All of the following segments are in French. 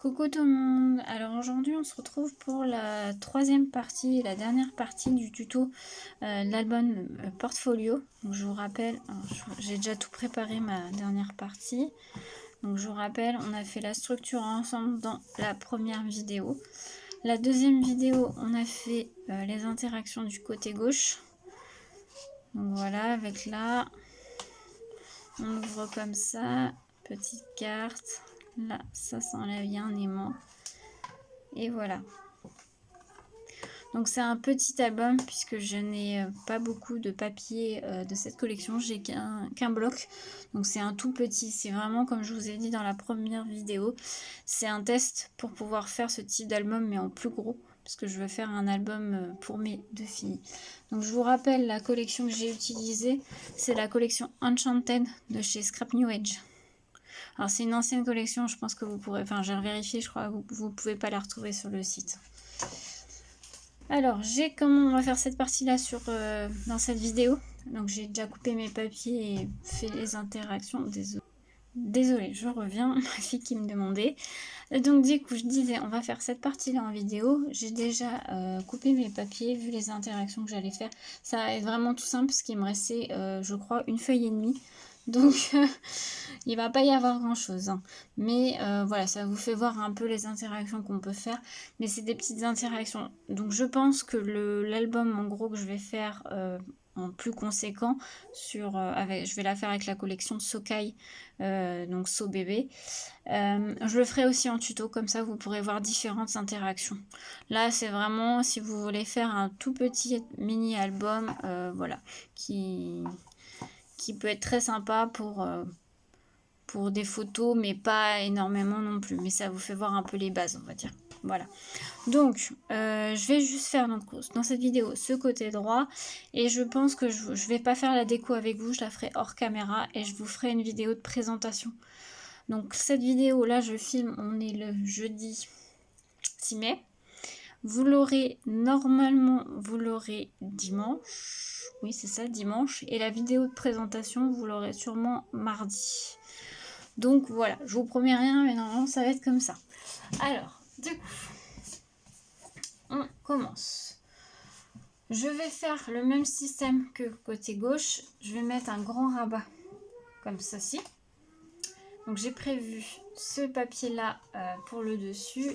Coucou tout le monde. Alors aujourd'hui on se retrouve pour la troisième partie, la dernière partie du tuto de l'album Portfolio. Donc je vous rappelle, j'ai déjà tout préparé ma dernière partie. Donc je vous rappelle, on a fait la structure ensemble dans la première vidéo. La deuxième vidéo, on a fait les interactions du côté gauche. Donc voilà, avec là, on ouvre comme ça, petite carte. Là, ça s'enlève, il y a un aimant. Et voilà. Donc c'est un petit album puisque je n'ai pas beaucoup de papier de cette collection. J'ai qu'un bloc. Donc c'est un tout petit. C'est vraiment comme je vous ai dit dans la première vidéo. C'est un test pour pouvoir faire ce type d'album mais en plus gros. Parce que je veux faire un album pour mes deux filles. Donc je vous rappelle la collection que j'ai utilisée. C'est la collection Enchanted de chez Scrap New Age. Alors c'est une ancienne collection, je pense que vous pourrez, enfin j'ai vérifié, je crois que vous pouvez pas la retrouver sur le site. Alors comment on va faire cette partie là dans cette vidéo. Donc j'ai déjà coupé mes papiers et fait les interactions. Désolée, je reviens, ma fille qui me demandait. Donc du coup je disais on va faire cette partie là en vidéo. J'ai déjà coupé mes papiers, vu les interactions que j'allais faire. Ça va être vraiment tout simple parce qu'il me restait je crois une feuille et demie. Donc il va pas y avoir grand chose hein. Mais voilà, ça vous fait voir un peu les interactions qu'on peut faire, mais c'est des petites interactions. Donc je pense que l'album en gros que je vais faire en plus conséquent je vais la faire avec la collection Sokai, donc So Bébé. Je le ferai aussi en tuto, comme ça vous pourrez voir différentes interactions. Là c'est vraiment si vous voulez faire un tout petit mini album, voilà, qui peut être très sympa pour des photos, mais pas énormément non plus. Mais ça vous fait voir un peu les bases, on va dire. Voilà. Donc, je vais juste faire dans cette vidéo ce côté droit. Et je pense que je vais pas faire la déco avec vous. Je la ferai hors caméra et je vous ferai une vidéo de présentation. Donc, cette vidéo là, je filme. On est le jeudi 6 mai. Vous l'aurez normalement, vous l'aurez dimanche. Oui, c'est ça, dimanche. Et la vidéo de présentation, vous l'aurez sûrement mardi. Donc voilà, je vous promets rien, mais normalement ça va être comme ça. Alors, du coup, on commence. Je vais faire le même système que côté gauche. Je vais mettre un grand rabat comme ceci. Donc j'ai prévu ce papier là pour le dessus.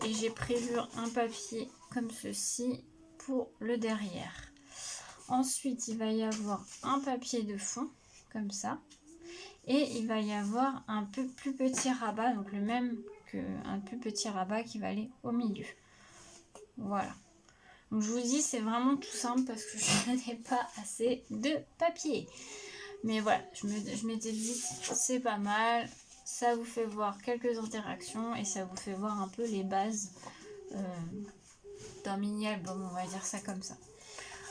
Et j'ai prévu un papier comme ceci pour le derrière. Ensuite, il va y avoir un papier de fond, comme ça. Et il va y avoir un peu plus petit rabat, donc le même qu'un plus petit rabat qui va aller au milieu. Voilà. Donc je vous dis, c'est vraiment tout simple parce que je n'ai pas assez de papier. Mais voilà, je m'étais dit, c'est pas mal. Ça vous fait voir quelques interactions et ça vous fait voir un peu les bases d'un mini-album, on va dire ça comme ça.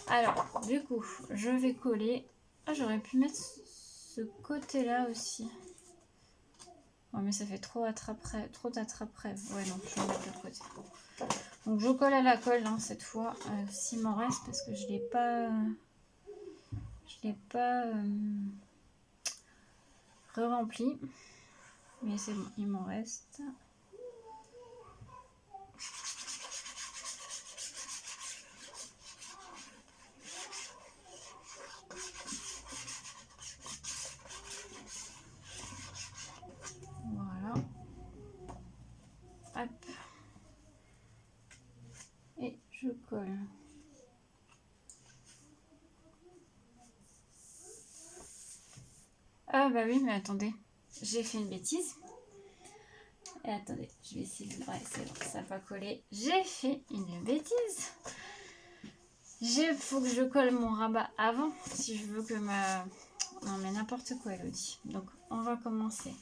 Alors, du coup, je vais coller. Ah, j'aurais pu mettre ce côté-là aussi. Ouais, mais ça fait trop attrape-rêve. Ouais, non, je vais mettre de l'autre côté. Donc, je colle à la colle hein, cette fois. S'il m'en reste, parce que je l'ai pas. Re-rempli. Mais c'est bon, il m'en reste. Voilà. Hop. Et je colle. Ah bah oui, mais attendez. J'ai fait une bêtise. Et attendez, je vais essayer de... Ouais, c'est bon, ça n'a pas collé. J'ai fait une bêtise. Il faut que je colle mon rabat avant si je veux que ma... Non mais n'importe quoi Elodie. Donc on va commencer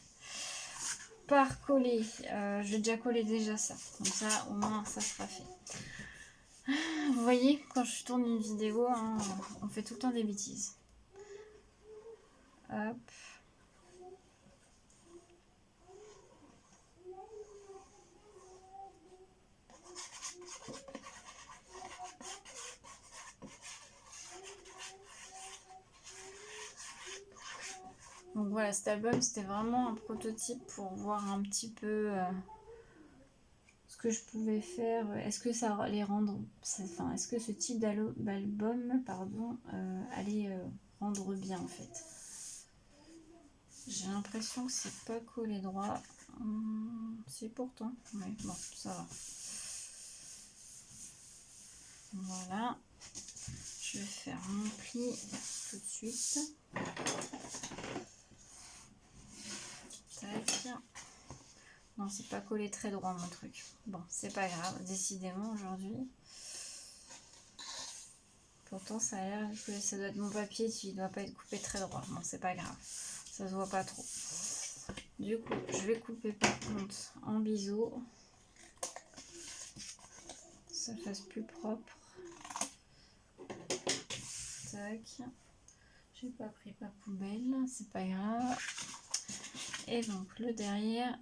par coller. Je vais déjà coller déjà ça. Comme ça au moins ça sera fait. Vous voyez, quand je tourne une vidéo, hein, on fait tout le temps des bêtises. Hop. Donc voilà, cet album, c'était vraiment un prototype pour voir un petit peu que je pouvais faire, est-ce que ça allait rendre, enfin, est-ce que ce type d'album, pardon, allait rendre bien en fait. J'ai l'impression que c'est pas collé droit. Si pourtant, oui, bon, ça va. Voilà. Je vais faire mon pli tout de suite. Tac. Non, c'est pas collé très droit mon truc. Bon, c'est pas grave, décidément aujourd'hui. Pourtant, ça a l'air que ça doit être mon papier qui doit pas être coupé très droit. Bon, c'est pas grave, ça se voit pas trop. Du coup, je vais couper par contre en biseau. Ça fasse plus propre. Tac. J'ai pas pris ma poubelle, c'est pas grave. Et donc le derrière,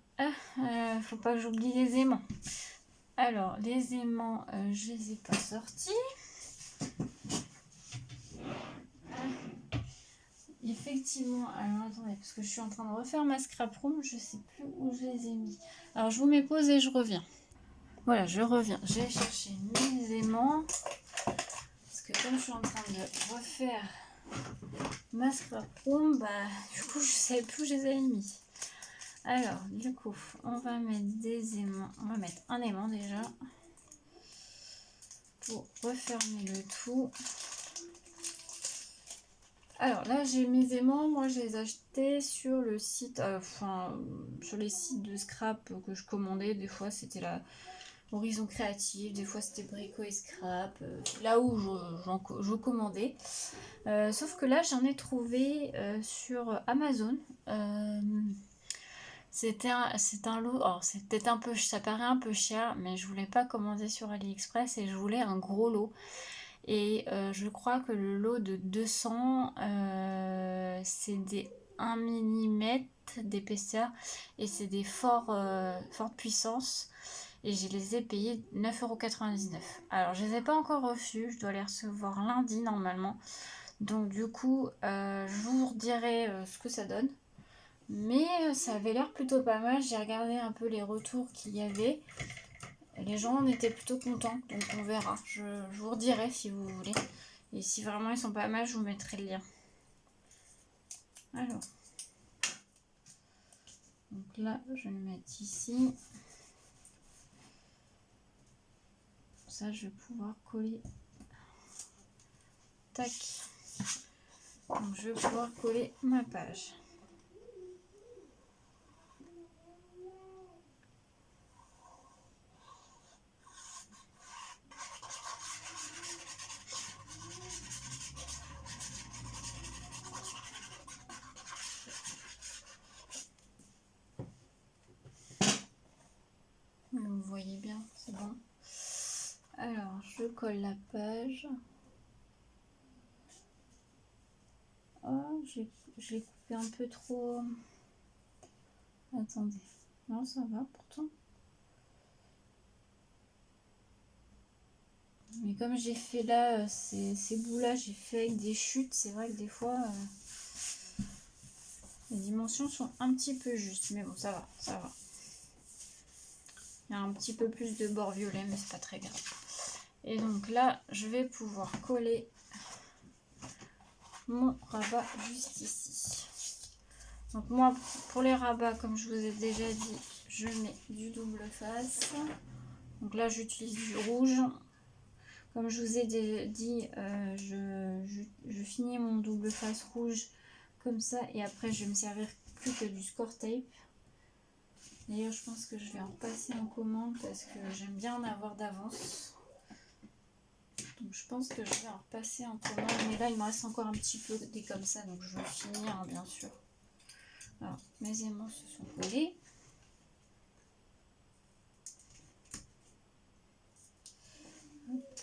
faut pas que j'oublie les aimants. Alors les aimants, je les ai pas sortis. Effectivement, alors attendez, parce que je suis en train de refaire ma scrap room, je sais plus où je les ai mis. Alors je vous mets pause et je reviens. Voilà, je reviens. J'ai cherché mes aimants. Parce que comme je suis en train de refaire ma scrap room, bah du coup je savais plus où je les avais mis. Alors, du coup, on va mettre des aimants. On va mettre un aimant déjà. Pour refermer le tout. Alors là, j'ai mes aimants. Moi, je les ai achetés sur le site, sur les sites de scrap que je commandais. Des fois, c'était la Horizon Créative. Des fois, c'était Brico et Scrap. Là où je commandais. Sauf que là, j'en ai trouvé sur Amazon. C'est un lot, alors c'est peut-être un peu, ça paraît un peu cher, mais je voulais pas commander sur AliExpress et je voulais un gros lot. Et je crois que le lot de 200, c'est des 1 mm d'épaisseur et c'est des forte puissance. Et je les ai payés 9,99 €. Alors je les ai pas encore reçus, je dois les recevoir lundi normalement. Donc du coup, je vous redirai ce que ça donne. Mais ça avait l'air plutôt pas mal. J'ai regardé un peu les retours qu'il y avait. Les gens en étaient plutôt contents. Donc on verra. Je vous redirai si vous voulez. Et si vraiment ils sont pas mal, je vous mettrai le lien. Alors. Donc là, je vais le mettre ici. Ça, je vais pouvoir coller. Tac. Donc je vais pouvoir coller ma page. Vous voyez bien, c'est bon. Alors, je colle la page. Oh, j'ai coupé un peu trop. Attendez. Non, ça va pourtant. Mais comme j'ai fait là, ces bouts-là, j'ai fait avec des chutes. C'est vrai que des fois, les dimensions sont un petit peu justes. Mais bon, ça va, ça va. Il y a un petit peu plus de bord violet, mais c'est pas très grave. Et donc là, je vais pouvoir coller mon rabat juste ici. Donc moi, pour les rabats, comme je vous ai déjà dit, je mets du double face. Donc là, j'utilise du rouge. Comme je vous ai dit, je finis mon double face rouge comme ça. Et après, je vais me servir plus que du score tape. D'ailleurs, je pense que je vais en passer en commande parce que j'aime bien en avoir d'avance. Donc je pense que je vais en repasser en commande. Mais là, il me reste encore un petit peu des comme ça. Donc je vais finir, hein, bien sûr. Alors, mes aimants se sont collés. Hop.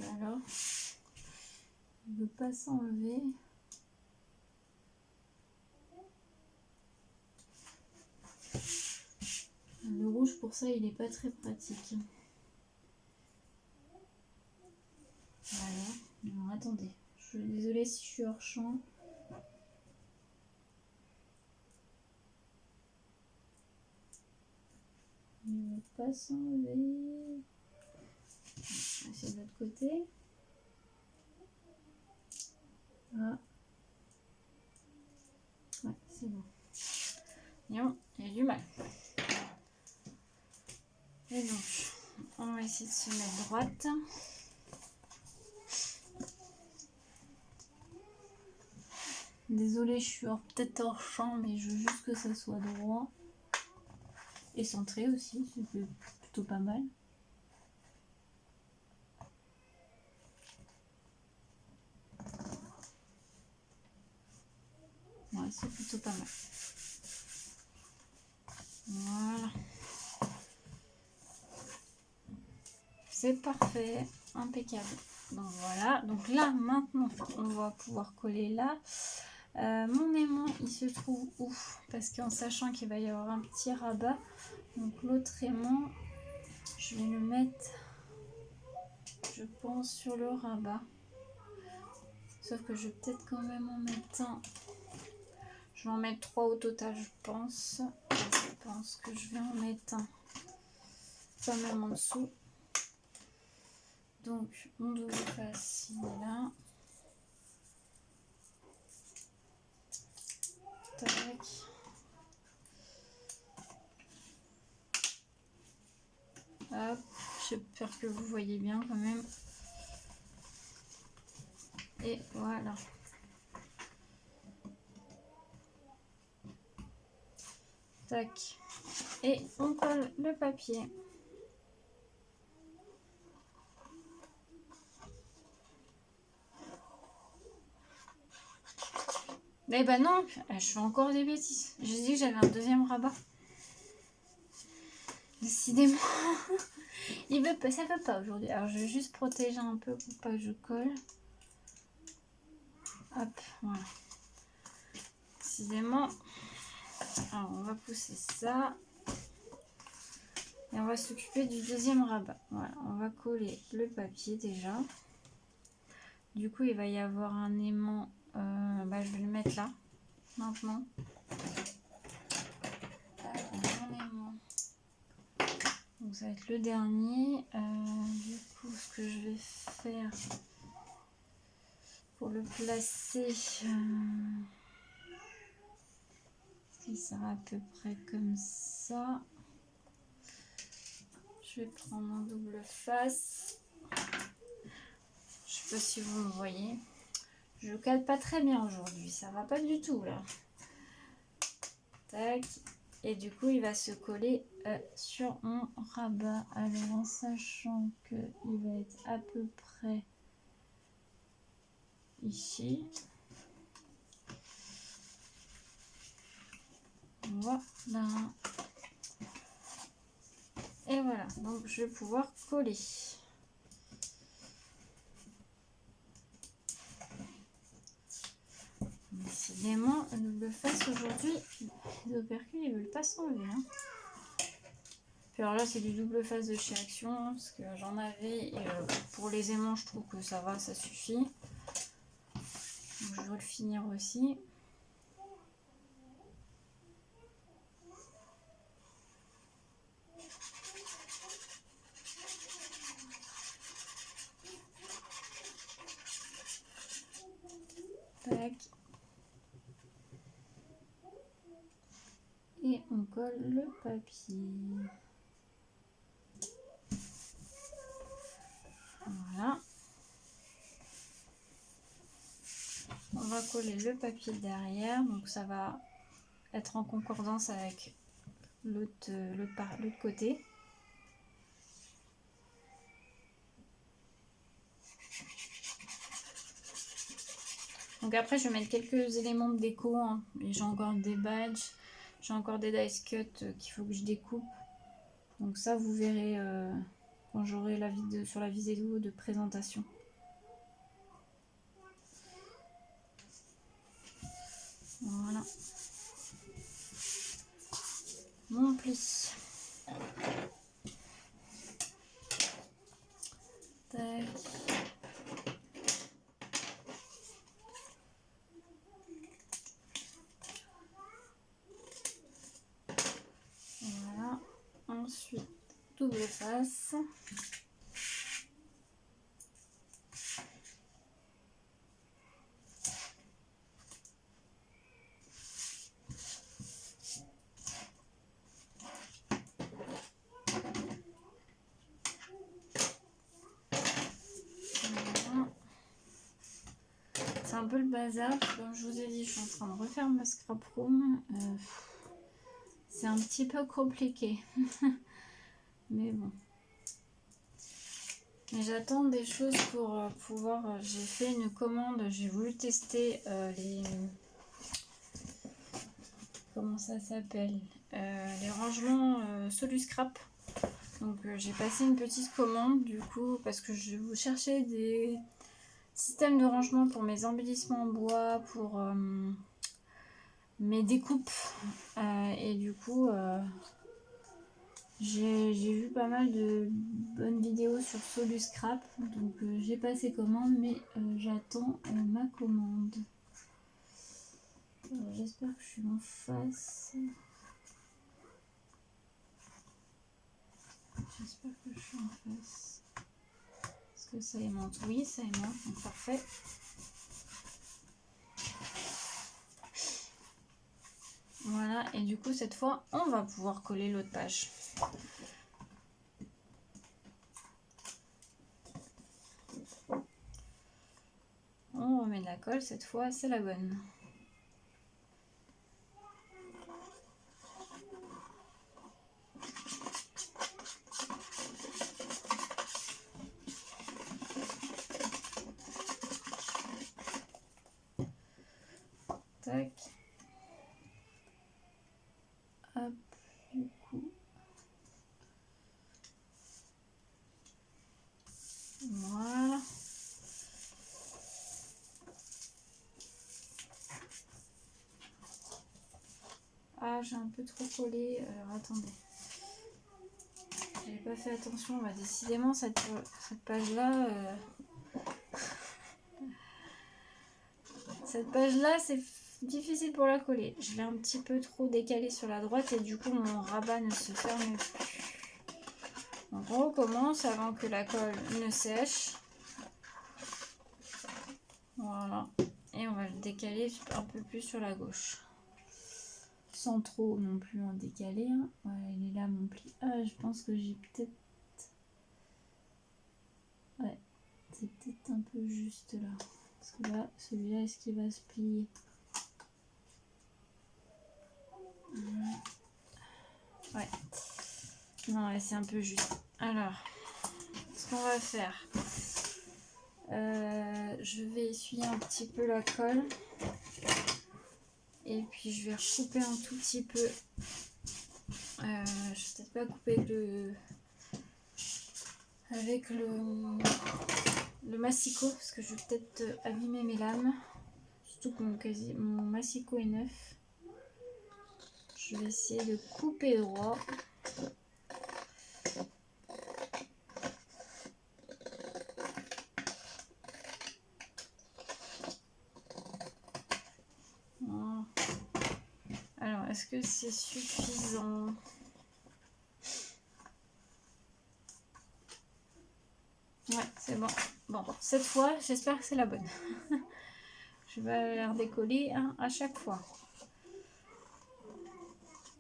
Alors, il ne veut pas s'enlever. Le rouge, pour ça, il n'est pas très pratique. Voilà. Alors, attendez. Je suis désolée si je suis hors champ. veut pas s'enlever. Je vais essayer de l'autre côté. Ah. Ouais, c'est bon. Non, il y a du mal. Et donc, on va essayer de se mettre droite. Désolée, je suis peut-être hors champ, mais je veux juste que ça soit droit. Et centré aussi, c'est plutôt pas mal. Ouais, c'est plutôt pas mal. Voilà. C'est parfait, impeccable. Donc voilà, donc là maintenant on va pouvoir coller là. Mon aimant il se trouve où? Parce qu'en sachant qu'il va y avoir un petit rabat, donc l'autre aimant je vais le mettre, je pense, sur le rabat. Sauf que je vais peut-être quand même en mettre un. Je vais en mettre 3 au total, je pense. Je pense que je vais en mettre un quand même en dessous. Donc mon double face il est là. Tac. Hop, j'espère que vous voyez bien quand même. Et voilà. Tac. Et on colle le papier. Eh ben non, je fais encore des bêtises. J'ai dit que j'avais un deuxième rabat. Décidément. Il veut pas, ça veut pas aujourd'hui. Alors je vais juste protéger un peu pour pas que je colle. Hop, voilà. Décidément. Alors on va pousser ça. Et on va s'occuper du deuxième rabat. Voilà, on va coller le papier déjà. Du coup il va y avoir un aimant. Je vais le mettre là. Maintenant. Donc ça va être le dernier. Du coup, ce que je vais faire pour le placer, il sera à peu près comme ça. Je vais prendre un double face. Je sais pas si vous me voyez. Je cale pas très bien aujourd'hui, ça va pas du tout là. Tac. Et du coup, il va se coller sur mon rabat. Alors, en sachant qu'il va être à peu près ici. Voilà. Et voilà, donc je vais pouvoir coller. Décidément, le double face aujourd'hui, les opercules ils veulent pas s'enlever. Hein. Puis alors là, c'est du double face de chez Action, parce que j'en avais. Et pour les aimants, je trouve que ça va, ça suffit. Donc, je dois le finir aussi. Tac. Et on colle le papier. Voilà. On va coller le papier derrière, donc ça va être en concordance avec l'autre côté. Donc après, je vais mettre quelques éléments de déco. Hein. J'ai encore des badges, j'ai encore des dice cut qu'il faut que je découpe. Donc ça, vous verrez quand j'aurai la vidéo sur la vidéo de présentation. Voilà. Mon pli. Tac. Voilà. Ensuite, les faces. C'est un peu le bazar, comme je vous ai dit, je suis en train de refaire ma scrap room. C'est un petit peu compliqué, mais bon. Mais j'attends des choses pour pouvoir... j'ai fait une commande, j'ai voulu tester les... Comment ça s'appelle, les rangements Soluscrap. Donc j'ai passé une petite commande du coup, parce que je vous cherchais des systèmes de rangement pour mes embellissements en bois, pour mes découpes. Et du coup... j'ai vu pas mal de bonnes vidéos sur Soluscrap, donc j'ai passé commande, mais j'attends ma commande. J'espère que je suis en face. J'espère que je suis en face. Est-ce que ça aimante? Oui, ça aimante, donc parfait. Voilà, et du coup, cette fois, on va pouvoir coller l'autre page. On remet de la colle, cette fois, c'est la bonne. Tac. Hop, du coup. Voilà. Ah, j'ai un peu trop collé. Alors, attendez. J'avais pas fait attention. Bah, décidément, cette page-là... Cette page-là, c'est difficile pour la coller. Je l'ai un petit peu trop décalée sur la droite et du coup, mon rabat ne se ferme plus. Donc, on recommence avant que la colle ne sèche. Voilà. Et on va le décaler un peu plus sur la gauche. Sans trop non plus en décaler. Hein. Voilà, il est là mon pli. Ah, je pense que j'ai peut-être... Ouais, c'est peut-être un peu juste là. Parce que là, celui-là, est-ce qu'il va se plier? Ouais. Non, ouais, c'est un peu juste. Alors, ce qu'on va faire... je vais essuyer un petit peu la colle. Et puis, je vais recouper un tout petit peu. Je vais peut-être pas couper avec le massicot, parce que je vais peut-être abîmer mes lames. Surtout que mon massicot est neuf. Je vais essayer de couper droit. Voilà. Alors, est-ce que c'est suffisant? Ouais, c'est bon. Bon, cette fois, j'espère que c'est la bonne. Je vais la redécoller hein, à chaque fois.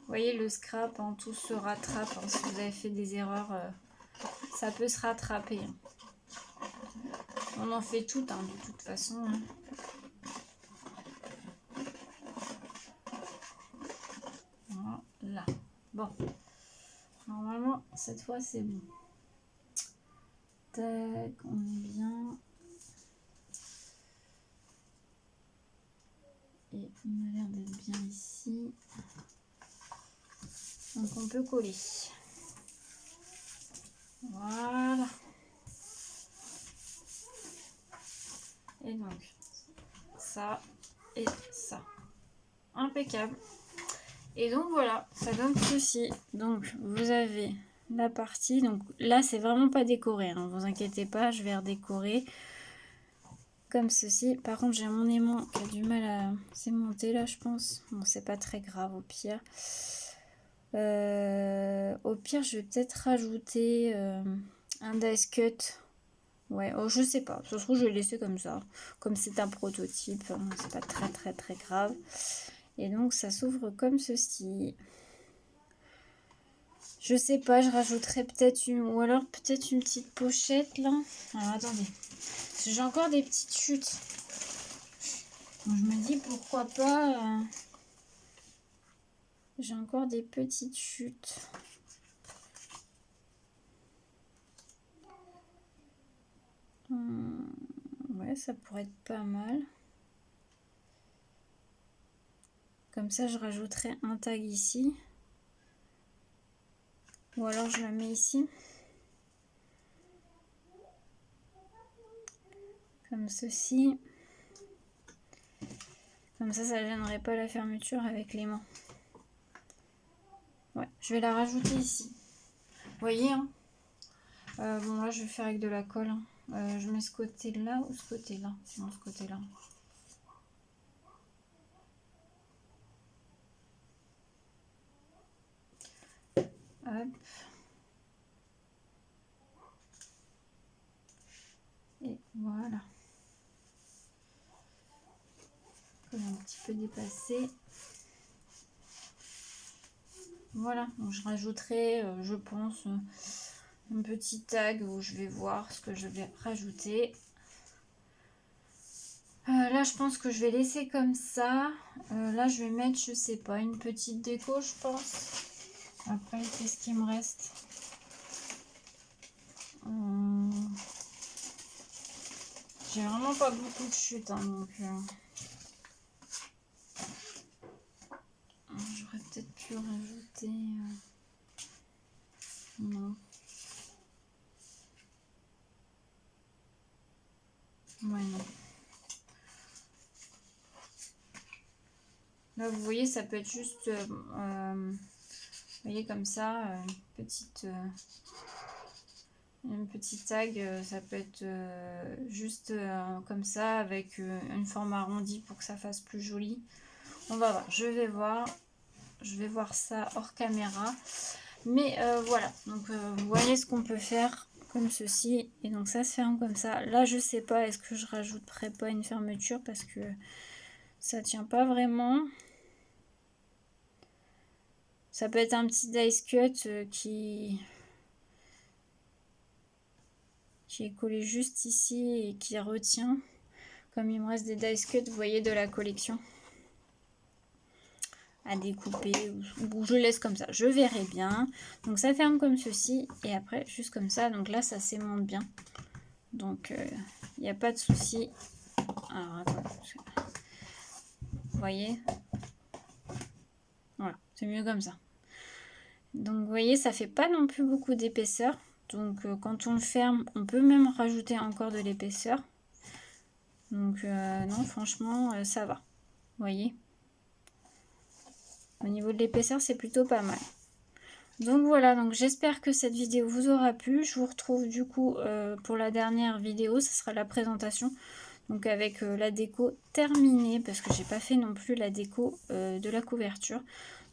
Vous voyez, le scrap, hein, tout se rattrape. Hein, si vous avez fait des erreurs, ça peut se rattraper. Hein. On en fait tout, hein, de toute façon. Hein. Voilà. Bon. Normalement, cette fois, c'est bon. Tac, on est bien. Et on a l'air d'être bien ici. Donc, on peut coller. Voilà. Et donc, ça et ça. Impeccable. Et donc, voilà, ça donne ceci. Donc, vous avez la partie. Donc, là, c'est vraiment pas décoré. Hein, vous inquiétez pas, je vais redécorer. Comme ceci. Par contre, j'ai mon aimant qui a du mal à s'aimanter là, je pense. Bon, c'est pas très grave au pire. Au pire, je vais peut-être rajouter un dice cut. Ouais, oh, je sais pas. Ça se trouve, je vais laisser comme ça. Comme c'est un prototype, hein, c'est pas très grave. Et donc, ça s'ouvre comme ceci. Je sais pas, je rajouterai peut-être une... Ou alors peut-être une petite pochette, là. Alors, attendez. J'ai encore des petites chutes. Donc, je me dis, pourquoi pas... J'ai encore des petites chutes. Ouais, ça pourrait être pas mal. Comme ça, je rajouterai un tag ici. Ou alors, je la mets ici. Comme ceci. Comme ça gênerait pas la fermeture avec les mains. Ouais, je vais la rajouter ici. Vous voyez, hein, bon, là, je vais faire avec de la colle. Hein. Je mets ce côté-là ou ce côté-là? Non, ce côté-là. Hop. Et voilà. Colle un petit peu dépassé. Voilà, donc je rajouterai, je pense, un petit tag où je vais voir ce que je vais rajouter. Là, je pense que je vais laisser comme ça. Là, je vais mettre, je sais pas, une petite déco, je pense. Après, qu'est-ce qu'il me reste? J'ai vraiment pas beaucoup de chutes, hein, donc... J'aurais peut-être pu rajouter... Non. Ouais, non. Là, vous voyez, ça peut être juste... vous voyez, comme ça, une petite tag, ça peut être juste comme ça, avec une forme arrondie pour que ça fasse plus joli. On va voir, je vais voir ça hors caméra. Mais voilà, donc vous voyez ce qu'on peut faire comme ceci. Et donc ça se ferme comme ça. Là, je sais pas, est-ce que je rajouterai pas une fermeture parce que ça tient pas vraiment. Ça peut être un petit dice cut qui est collé juste ici et qui retient. Comme il me reste des dice cut, vous voyez, de la collection à découper ou je laisse comme ça, je verrai bien. Donc ça ferme comme ceci et après juste comme ça. Donc là, ça s'aimante bien. Donc il n'y a pas de souci. Alors attends, vous voyez, voilà, c'est mieux comme ça. Donc vous voyez, ça fait pas non plus beaucoup d'épaisseur. Donc quand on le ferme, on peut même rajouter encore de l'épaisseur. Donc non, franchement, ça va. Vous voyez, au niveau de l'épaisseur, c'est plutôt pas mal. Donc voilà, donc j'espère que cette vidéo vous aura plu. Je vous retrouve du coup pour la dernière vidéo, ce sera la présentation. Donc avec la déco terminée, parce que j'ai pas fait non plus la déco de la couverture.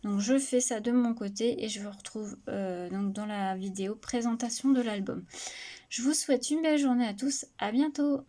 Donc je fais ça de mon côté et je vous retrouve donc dans la vidéo présentation de l'album. Je vous souhaite une belle journée à tous, à bientôt!